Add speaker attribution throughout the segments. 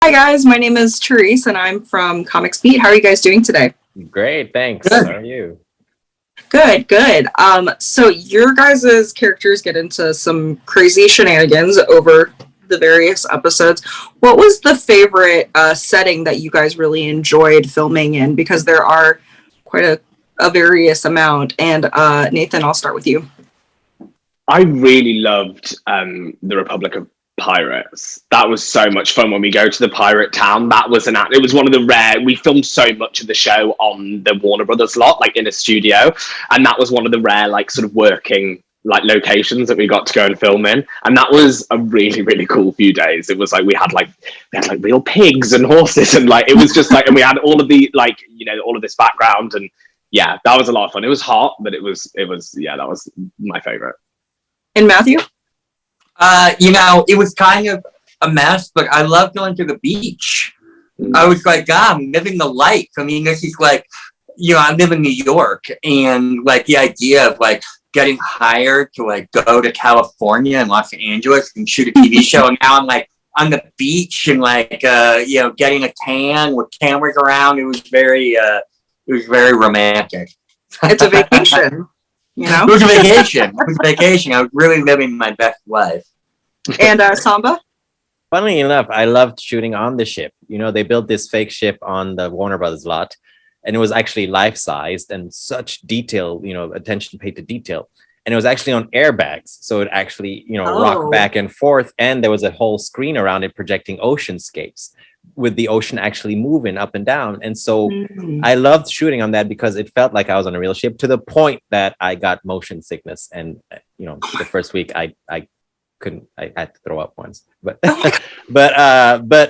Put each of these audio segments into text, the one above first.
Speaker 1: Hi guys, my name is Therese and I'm from Comics Beat. How are you guys doing today?
Speaker 2: Great, thanks.
Speaker 3: Good.
Speaker 2: How are you?
Speaker 1: Good. So your guys' characters get into some crazy shenanigans over the various episodes. What was the favorite setting that you guys really enjoyed filming in? Because there are quite a various amount. And Nathan, I'll start with you.
Speaker 3: I really loved the Republic of Pirates. That was so much fun when we go to the pirate town. That was it was one of the rare. We filmed so much of the show on the Warner Brothers lot, like in a studio, and that was one of the rare, like, sort of working like locations that we got to go and film in. And that was a really, really cool few days. It was like we had real pigs and horses, and like it was just like, and we had all of the all of this background, and yeah, that was a lot of fun. It was hot, but it was that was my favorite.
Speaker 1: And Matthew?
Speaker 4: It was kind of a mess, but I love going to the beach. I was like, God, I'm living the life. I mean, this is like, I live in New York, and like the idea of like getting hired to like go to California and Los Angeles and shoot a TV show, and now I'm like on the beach and like getting a tan with cameras around. It was very romantic.
Speaker 1: It's a vacation.
Speaker 4: It was a vacation. I was really living my best life.
Speaker 1: And Samba?
Speaker 2: Funnily enough, I loved shooting on the ship. They built this fake ship on the Warner Brothers lot, and it was actually life-sized and such detail, attention paid to detail. And it was actually on airbags, so it actually, rocked back and forth, and there was a whole screen around it projecting oceanscapes, with the ocean actually moving up and down. And so I loved shooting on that because it felt like I was on a real ship, to the point that I got motion sickness. And, the first week I had to throw up once, but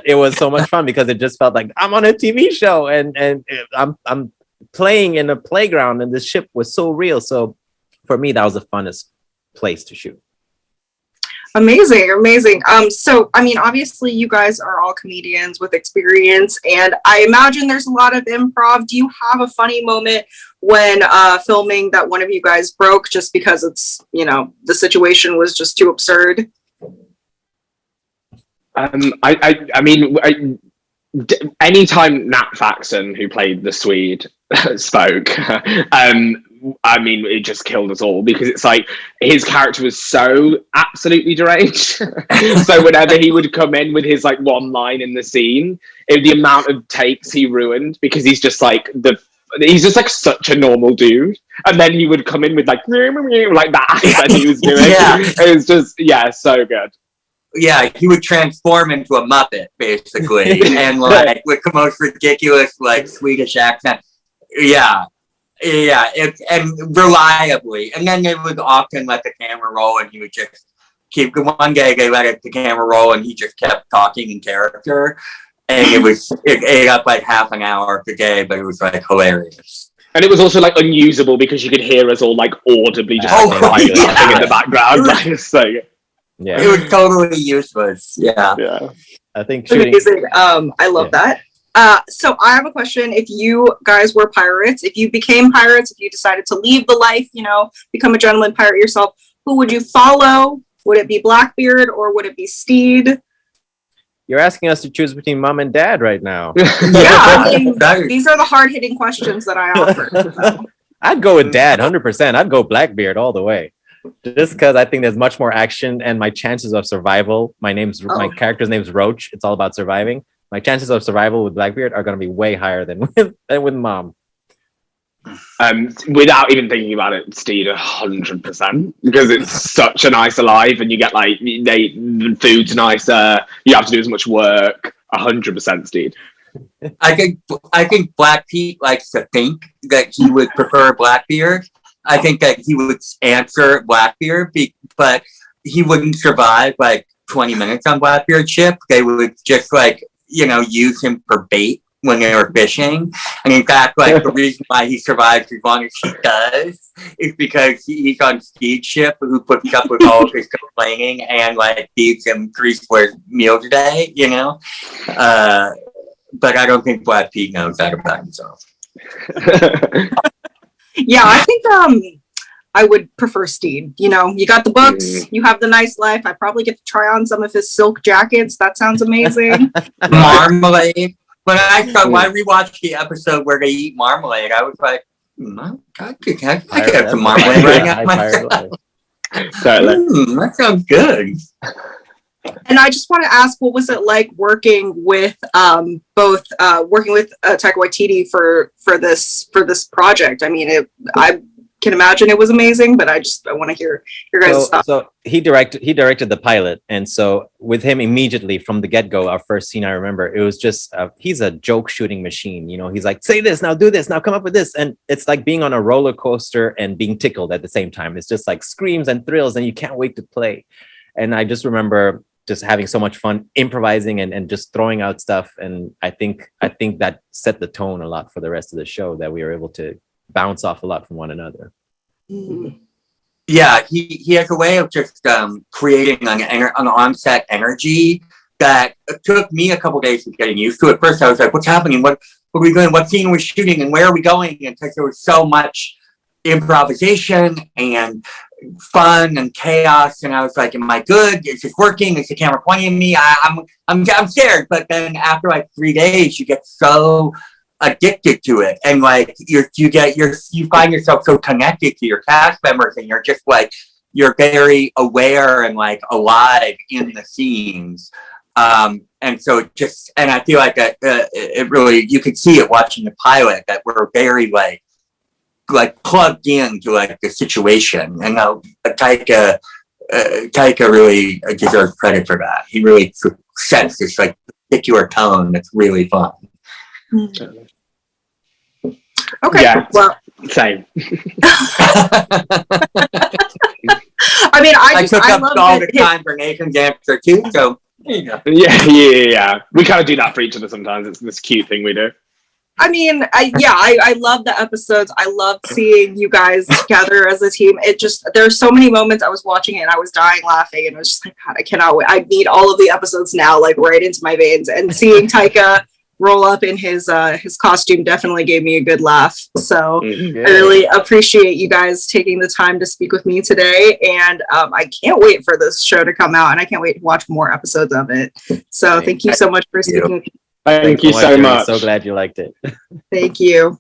Speaker 2: it was so much fun because it just felt like I'm on a TV show and I'm playing in a playground, and the ship was so real. So for me, that was the funnest place to shoot.
Speaker 1: Amazing. So, I mean, obviously you guys are all comedians with experience, and I imagine there's a lot of improv. Do you have a funny moment when filming that one of you guys broke just because it's, the situation was just too absurd?
Speaker 3: Anytime Nat Faxon, who played the Swede, spoke, it just killed us all, because it's like his character was so absolutely deranged. So whenever he would come in with his like one line in the scene, the amount of takes he ruined, because he's just like such a normal dude, and then he would come in with like that accent he was doing. It was just so good.
Speaker 4: Yeah, he would transform into a Muppet basically, and like with the most ridiculous like Swedish accent. And reliably. And then they would often let the camera roll, and he would just keep. One day they let the camera roll, and he just kept talking in character, and it ate up like half an hour per day, but it was like hilarious.
Speaker 3: And it was also like unusable because you could hear us all like audibly just in the background.
Speaker 2: Yeah,
Speaker 4: it was totally useless. Yeah.
Speaker 2: I think
Speaker 1: amazing. I love that. So I have a question. If you guys were pirates, if you became pirates, if you decided to leave the life, become a gentleman pirate yourself, who would you follow? Would it be Blackbeard or would it be Steed?
Speaker 2: You're asking us to choose between mom and dad right now.
Speaker 1: These are the hard-hitting questions that I offer. So.
Speaker 2: I'd go with dad, 100%. I'd go Blackbeard all the way. Just because I think there's much more action, and my chances of survival, my character's name's Roach. It's all about surviving. My chances of survival with Blackbeard are going to be way higher than with mom.
Speaker 3: Without even thinking about it, Steed 100%, because it's such a nice alive, and you get like the food's nicer. You have to do as much work. 100% Steed.
Speaker 4: I think Black Pete likes to think that he would prefer Blackbeard. I think that he would answer Blackbeard, but he wouldn't survive like 20 minutes on Blackbeard's ship. They would just use him for bait when they were fishing. And in fact, the reason why he survives as long as he does is because he's on Steed's ship, who puts up with all of his complaining and feeds him 3 square meals a day, But I don't think Black Pete knows that about himself.
Speaker 1: Yeah, I think I would prefer Steed. You know, you got the books, you have the nice life. I probably get to try on some of his silk jackets. That sounds amazing.
Speaker 4: Marmalade. When I rewatched the episode where they eat marmalade, I was like, I could have some marmalade right now.
Speaker 3: Totally.
Speaker 4: That sounds good.
Speaker 1: And I just want to ask, what was it like working with working with Taika Waititi for this project? I mean, I can imagine it was amazing, but I want to hear your guys' thoughts.
Speaker 2: So he directed the pilot, and so with him immediately from the get-go, our first scene I remember, it was just he's a joke shooting machine. You know, he's like, say this now, do this now, come up with this, and it's like being on a roller coaster and being tickled at the same time. It's just like screams and thrills, and you can't wait to play. And I just remember just having so much fun improvising and just throwing out stuff. And I think that set the tone a lot for the rest of the show, that we were able to bounce off a lot from one another.
Speaker 4: Yeah, he has a way of just creating an on-set energy that took me a couple days of getting used to. At first I was like, what's happening? What are we doing? What scene are we shooting? And where are we going? And because there was so much improvisation and fun and chaos, and I was like, am I good? Is this working? Is the camera pointing at me? I'm scared. But then after like 3 days, you get so addicted to it, and like you find yourself so connected to your cast members, and you're just like, you're very aware and like alive in the scenes. And so and I feel like that it really, you could see it watching the pilot, that we're very like plugged into like the situation. And Taika really deserves credit for that. He really sets this like particular tone that's really fun.
Speaker 1: Okay.
Speaker 3: Yeah.
Speaker 1: Well,
Speaker 3: same.
Speaker 1: I mean,
Speaker 4: I took up all the time for Nathan's answer too. So
Speaker 3: Yeah. We kind of do that for each other sometimes. It's this cute thing we do.
Speaker 1: I mean, I love the episodes. I love seeing you guys together as a team. There's so many moments I was watching it and I was dying laughing, and I was just like, God, I cannot wait. I need all of the episodes now, like right into my veins. And seeing Taika roll up in his costume definitely gave me a good laugh. So I really appreciate you guys taking the time to speak with me today. And I can't wait for this show to come out, and I can't wait to watch more episodes of it. So thank you so much for speaking with me.
Speaker 3: Thank you so much.
Speaker 2: So glad you liked it.
Speaker 1: Thank you.